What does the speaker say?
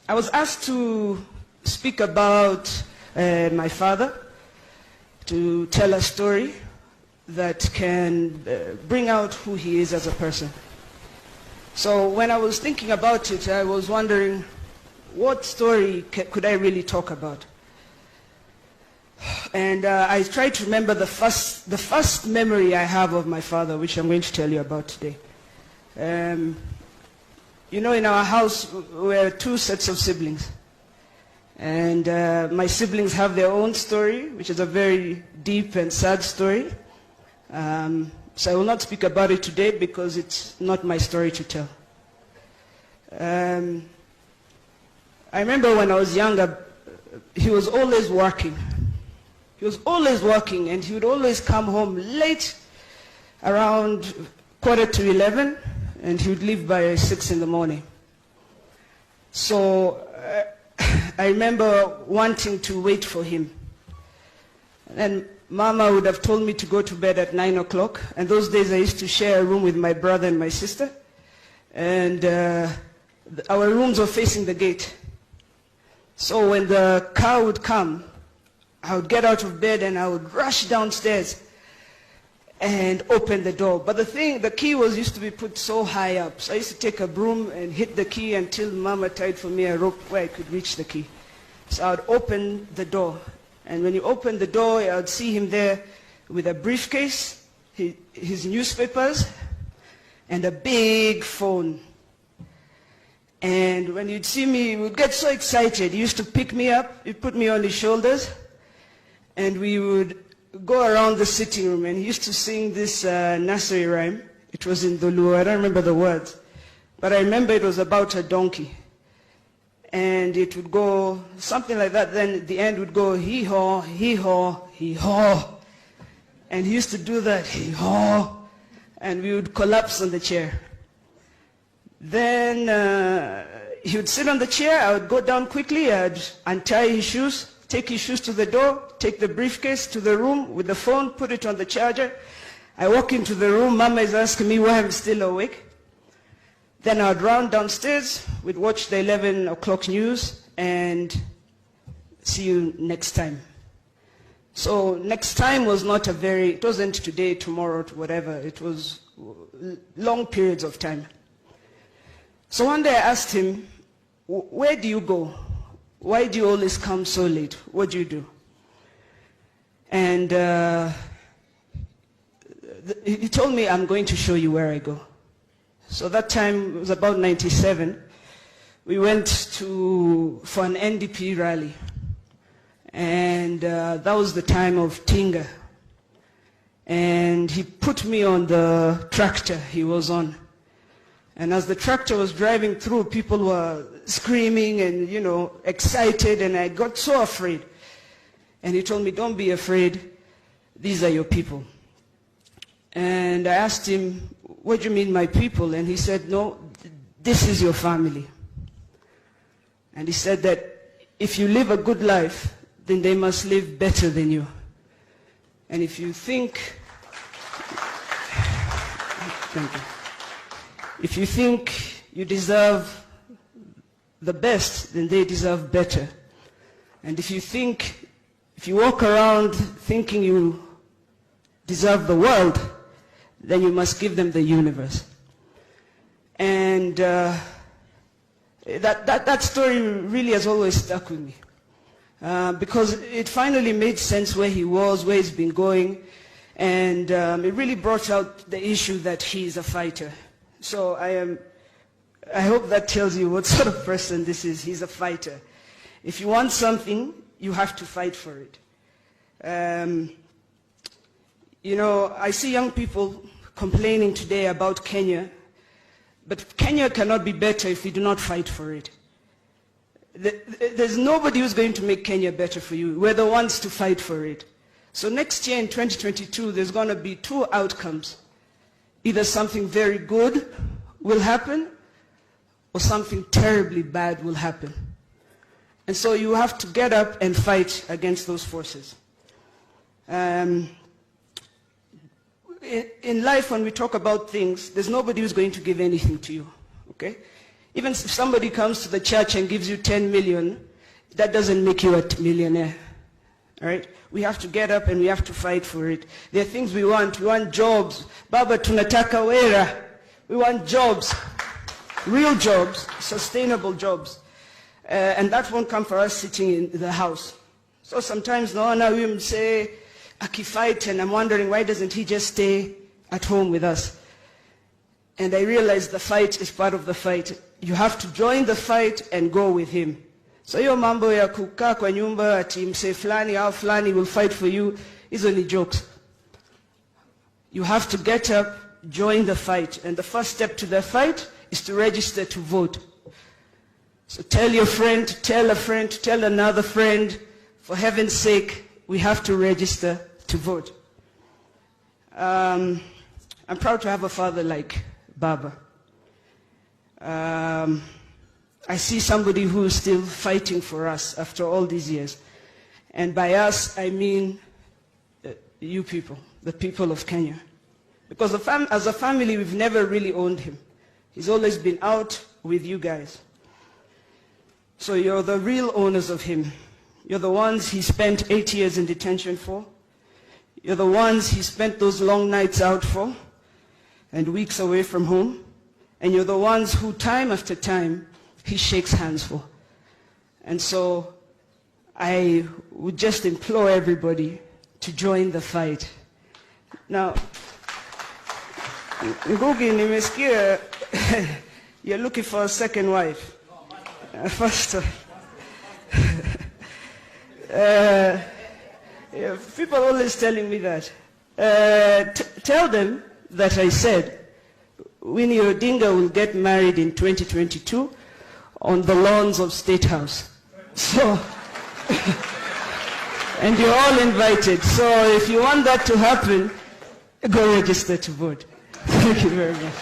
I was asked to speak about my father, to tell a story that can bring out who he is as a person. So when I was thinking about it, I was wondering, what story could I really talk about? And I tried to remember the first memory I have of my father, which I'm going to tell you about today. You know, in our house, we're two sets of siblings. And my siblings have their own story, which is a very deep and sad story. So I will not speak about it today because it's not my story to tell. I remember when I was younger, he was always working. He was always working, and he would always come home late, around 11:15, and he would leave by 6 in the morning. So I remember wanting to wait for him. And Mama would have told me to go to bed at 9 o'clock. And those days I used to share a room with my brother and my sister. And our rooms were facing the gate. So when the car would come, I would get out of bed and I would rush downstairs and open the door. But the key used to be put so high up. So I used to take a broom and hit the key until Mama tied for me a rope where I could reach the key. So I would open the door. And when you open the door, I would see him there with a briefcase, his newspapers, and a big phone. And when you'd see me, he would get so excited. He used to pick me up, he'd put me on his shoulders, and we would go around the sitting room, and he used to sing this nursery rhyme. It was in Dulu, I don't remember the words, but I remember it was about a donkey. And it would go something like that, then at the end would go hee-haw, hee-haw, hee-haw. And he used to do that, hee-haw, and we would collapse on the chair. Then he would sit on the chair, I would go down quickly, I'd untie his shoes, take his shoes to the door, take the briefcase to the room with the phone, put it on the charger. I walk into the room, Mama is asking me why I'm still awake. Then I'd run downstairs, we'd watch the 11 o'clock news, and see you next time. So next time was not it wasn't today, tomorrow, whatever. It was long periods of time. So one day I asked him, where do you go? Why do you always come so late? What do you do? And he told me, I'm going to show you where I go. So that time, it was about 97, we went for an NDP rally. And that was the time of Tinga. And he put me on the tractor he was on. And as the tractor was driving through, people were screaming and, excited, and I got so afraid. And he told me, don't be afraid, these are your people. And I asked him, what do you mean, my people? And he said, no, this is your family. And he said that if you live a good life, then they must live better than you. And if you think, thank you. If you think you deserve the best, then they deserve better. And if you walk around thinking you deserve the world, then you must give them the universe. And that story really has always stuck with me. Because it finally made sense where he was, where he's been going, and it really brought out the issue that he's a fighter. So I hope that tells you what sort of person this is. He's a fighter. If you want something, you have to fight for it. I see young people complaining today about Kenya, but Kenya cannot be better if we do not fight for it. There's nobody who's going to make Kenya better for you. We're the ones to fight for it. So next year in 2022, there's going to be two outcomes. Either something very good will happen, or something terribly bad will happen. And so you have to get up and fight against those forces. In life, when we talk about things, there's nobody who's going to give anything to you, okay? Even if somebody comes to the church and gives you 10 million, that doesn't make you a millionaire. All right? We have to get up and we have to fight for it. There are things we want. We want jobs. Baba tunataka wera. We want jobs. Real jobs. Sustainable jobs. And that won't come for us sitting in the house. So sometimes naona we say akifight, and I'm wondering why doesn't he just stay at home with us? And I realize the fight is part of the fight. You have to join the fight and go with him. So hiyo mambo ya kukaa kwa nyumba ati mse fulani au fulani will fight for you, hizo ni jokes. You have to get up, join the fight. And the first step to the fight is to register to vote. So tell your friend, tell a friend, tell another friend, for heaven's sake, we have to register to vote. I'm proud to have a father like Baba. I see somebody who is still fighting for us after all these years. And by us, I mean you people, the people of Kenya. Because as a family, we've never really owned him. He's always been out with you guys. So you're the real owners of him. You're the ones he spent 8 years in detention for. You're the ones he spent those long nights out for and weeks away from home. And you're the ones who, time after time, he shakes hands for. And so I would just implore everybody to join the fight. Now, Ngugi, nimesikia you're looking for a second wife. First, people are always telling me that. Tell them that I said Winnie Odinga will get married in 2022 on the lawns of State House. So, and you're all invited. So if you want that to happen, go register to vote. Thank you very much.